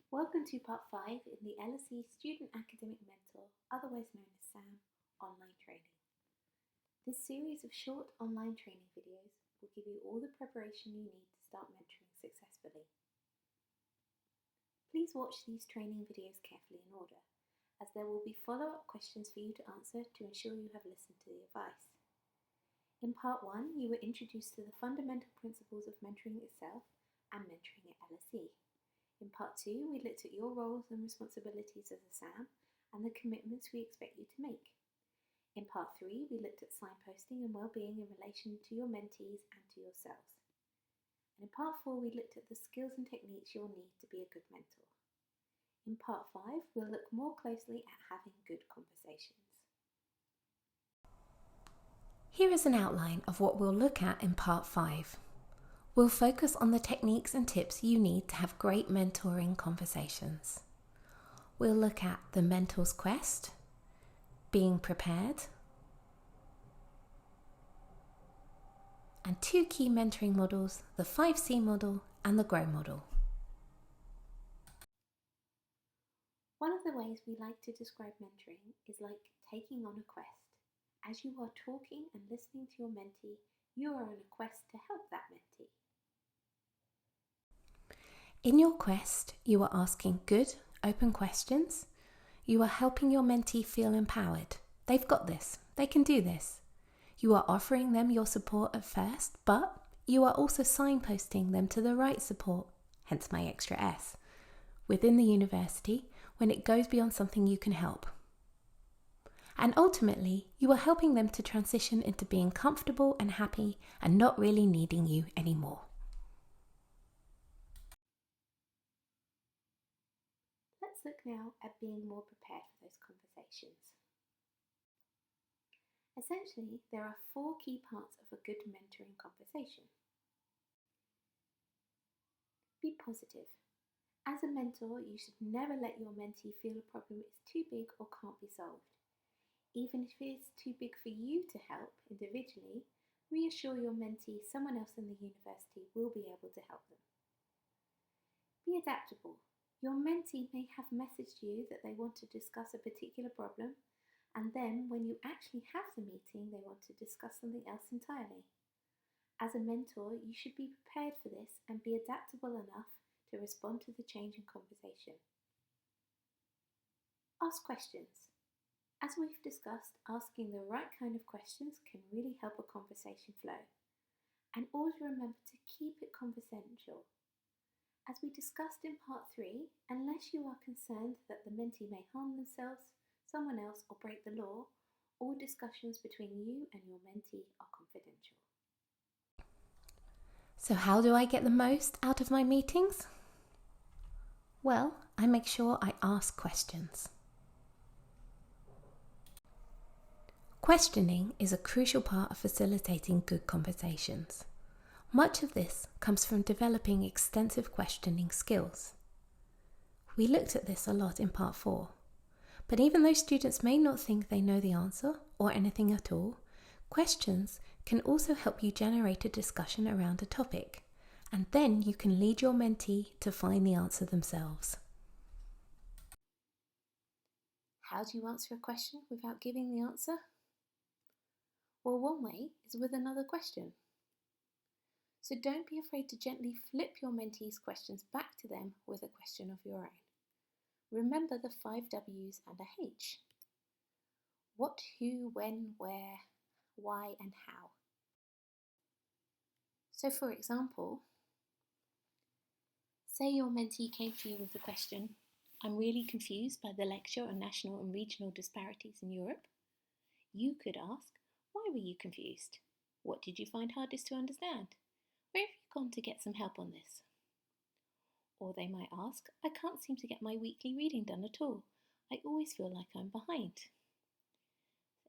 Welcome to part 5 in the LSE Student Academic Mentor, otherwise known as SAM, online training. This series of short online training videos will give you all the preparation you need to start mentoring successfully. Please watch these training videos carefully in order, as there will be follow-up questions for you to answer to ensure you have listened to the advice. In part 1, you were introduced to the fundamental principles of mentoring itself and mentoring at LSE. In part 2, we looked at your roles and responsibilities as a SAM and the commitments we expect you to make. In part 3, we looked at signposting and well-being in relation to your mentees and to yourselves. And in part 4, we looked at the skills and techniques you'll need to be a good mentor. In part 5, we'll look more closely at having good conversations. Here is an outline of what we'll look at in part 5. We'll focus on the techniques and tips you need to have great mentoring conversations. We'll look at the mentor's quest, being prepared, and 2 key mentoring models, the 5C model and the GROW model. One of the ways we like to describe mentoring is like taking on a quest. As you are talking and listening to your mentee, you are on a quest to help that mentee. In your quest, you are asking good, open questions. You are helping your mentee feel empowered. They've got this. They can do this. You are offering them your support at first, but you are also signposting them to the right support, hence my extra S, within the university when it goes beyond something you can help. And ultimately, you are helping them to transition into being comfortable and happy and not really needing you anymore. Let's look now at being more prepared for those conversations. Essentially, there are 4 key parts of a good mentoring conversation. Be positive. As a mentor, you should never let your mentee feel a problem is too big or can't be solved. Even if it is too big for you to help individually, reassure your mentee someone else in the university will be able to help them. Be adaptable. Your mentee may have messaged you that they want to discuss a particular problem, and then when you actually have the meeting, they want to discuss something else entirely. As a mentor, you should be prepared for this and be adaptable enough to respond to the change in conversation. Ask questions. As we've discussed, asking the right kind of questions can really help a conversation flow. And always remember to keep it confidential. As we discussed in part 3, unless you are concerned that the mentee may harm themselves, someone else, or break the law, all discussions between you and your mentee are confidential. So how do I get the most out of my meetings? Well, I make sure I ask questions. Questioning is a crucial part of facilitating good conversations. Much of this comes from developing extensive questioning skills. We looked at this a lot in part 4, but even though students may not think they know the answer or anything at all, questions can also help you generate a discussion around a topic, and then you can lead your mentee to find the answer themselves. How do you answer a question without giving the answer? Well, one way is with another question. So don't be afraid to gently flip your mentee's questions back to them with a question of your own. Remember the 5 W's and a H. What, who, when, where, why, and how. So for example, say your mentee came to you with the question, I'm really confused by the lecture on national and regional disparities in Europe. You could ask, why were you confused? What did you find hardest to understand? Where have you gone to get some help on this? Or they might ask, I can't seem to get my weekly reading done at all. I always feel like I'm behind.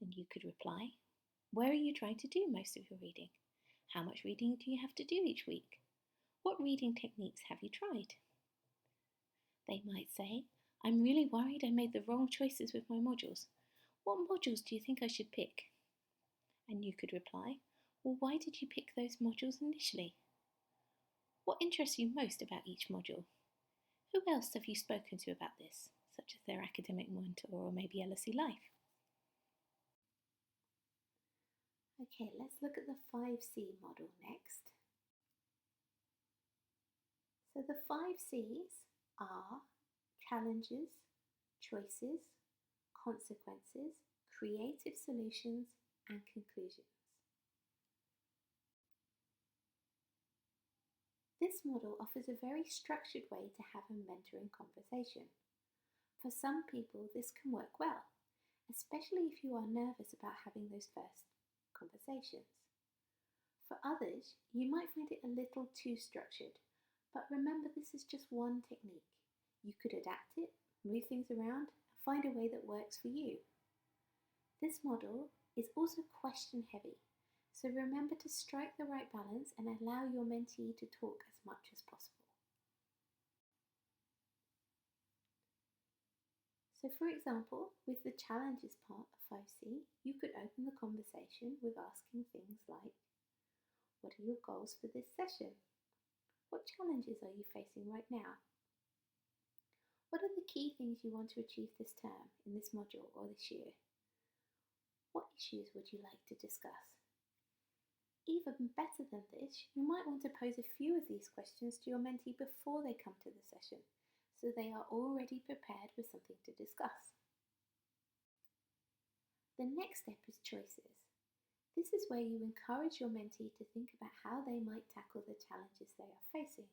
And you could reply, where are you trying to do most of your reading? How much reading do you have to do each week? What reading techniques have you tried? They might say, I'm really worried I made the wrong choices with my modules. What modules do you think I should pick? And you could reply, well, why did you pick those modules initially? What interests you most about each module? Who else have you spoken to about this, such as their academic mentor or maybe LSE Life? Okay, let's look at the 5C model next. So the 5Cs are challenges, choices, consequences, creative solutions, and conclusions. This model offers a very structured way to have a mentoring conversation. For some people, this can work well, especially if you are nervous about having those first conversations. For others, you might find it a little too structured, but remember this is just one technique. You could adapt it, move things around, and find a way that works for you. This model is also question heavy, so remember to strike the right balance and allow your mentee to talk as much as possible. So for example, with the challenges part of 5C, you could open the conversation with asking things like, what are your goals for this session? What challenges are you facing right now? What are the key things you want to achieve this term, in this module or this year? What issues would you like to discuss? Even better than this, you might want to pose a few of these questions to your mentee before they come to the session, so they are already prepared with something to discuss. The next step is choices. This is where you encourage your mentee to think about how they might tackle the challenges they are facing.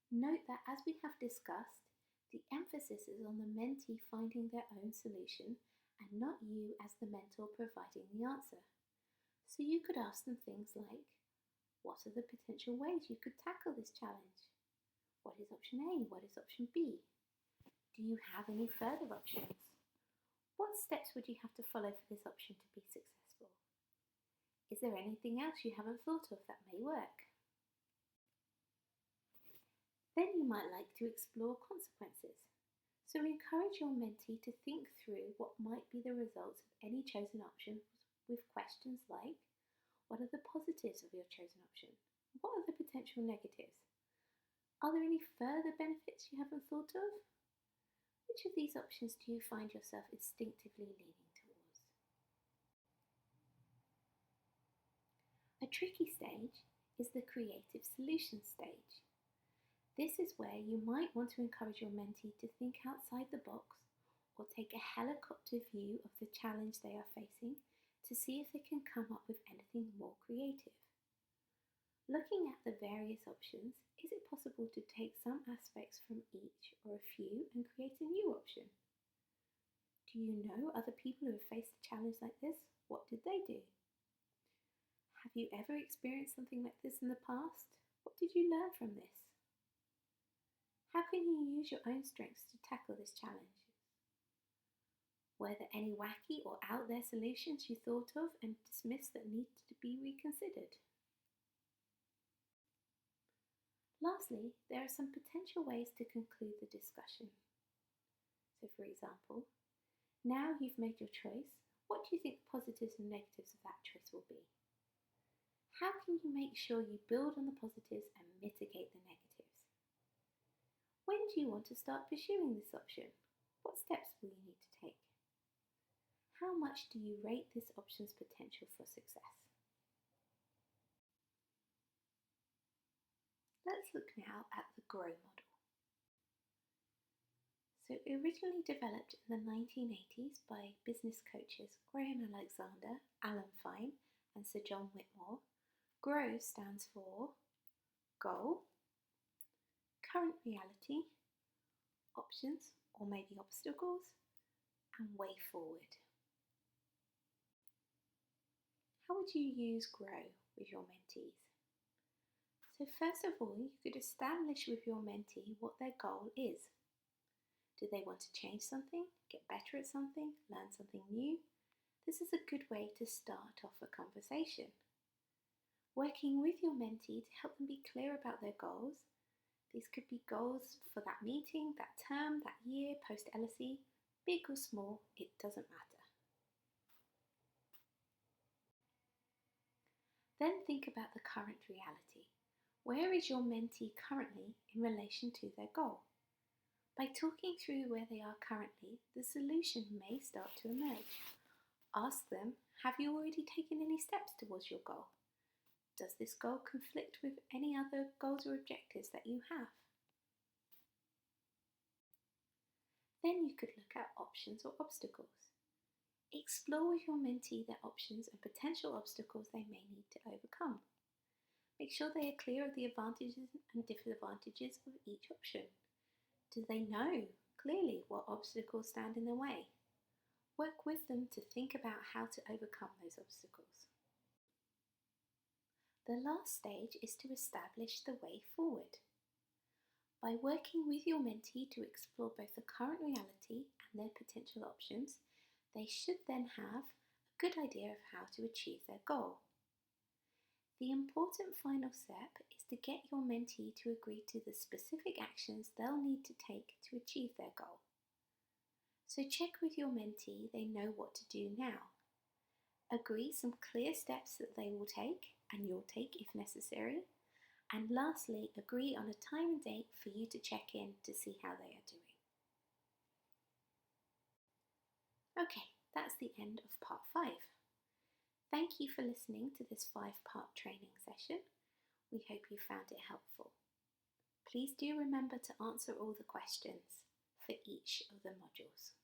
Note that as we have discussed, the emphasis is on the mentee finding their own solution and not you as the mentor providing the answer. So you could ask them things like, what are the potential ways you could tackle this challenge? What is option A? What is option B? Do you have any further options? What steps would you have to follow for this option to be successful? Is there anything else you haven't thought of that may work? Then you might like to explore consequences. So encourage your mentee to think through what might be the results of any chosen option with questions like, what are the positives of your chosen option? What are the potential negatives? Are there any further benefits you haven't thought of? Which of these options do you find yourself instinctively leaning towards? A tricky stage is the creative solutions stage. This is where you might want to encourage your mentee to think outside the box or take a helicopter view of the challenge they are facing to see if they can come up with anything more creative. Looking at the various options, is it possible to take some aspects from each or a few and create a new option? Do you know other people who have faced a challenge like this? What did they do? Have you ever experienced something like this in the past? What did you learn from this? How can you use your own strengths to tackle this challenge? Were there any wacky or out there solutions you thought of and dismissed that needed to be reconsidered? Lastly, there are some potential ways to conclude the discussion. So for example, now you've made your choice, what do you think the positives and negatives of that choice will be? How can you make sure you build on the positives and mitigate the negatives? When do you want to start pursuing this option? What steps will you need to take? How much do you rate this option's potential for success? Let's look now at the GROW model. So originally developed in the 1980s by business coaches Graham Alexander, Alan Fine and Sir John Whitmore, GROW stands for Goal, Current Reality, Options or maybe Obstacles, and Way Forward. How would you use GROW with your mentees? So first of all, you could establish with your mentee what their goal is. Do they want to change something, get better at something, learn something new? This is a good way to start off a conversation. Working with your mentee to help them be clear about their goals. These could be goals for that meeting, that term, that year, post-LSE, big or small, it doesn't matter. Then think about the current reality. Where is your mentee currently in relation to their goal? By talking through where they are currently, the solution may start to emerge. Ask them, have you already taken any steps towards your goal? Does this goal conflict with any other goals or objectives that you have? Then you could look at options or obstacles. Explore with your mentee their options and potential obstacles they may need to overcome. Make sure they are clear of the advantages and disadvantages of each option. Do they know clearly what obstacles stand in their way? Work with them to think about how to overcome those obstacles. The last stage is to establish the way forward. By working with your mentee to explore both the current reality and their potential options, they should then have a good idea of how to achieve their goal. The important final step is to get your mentee to agree to the specific actions they'll need to take to achieve their goal. So check with your mentee they know what to do now. Agree some clear steps that they will take and you'll take if necessary. And lastly, agree on a time and date for you to check in to see how they are doing. Okay, that's the end of part 5. Thank you for listening to this 5-part training session. We hope you found it helpful. Please do remember to answer all the questions for each of the modules.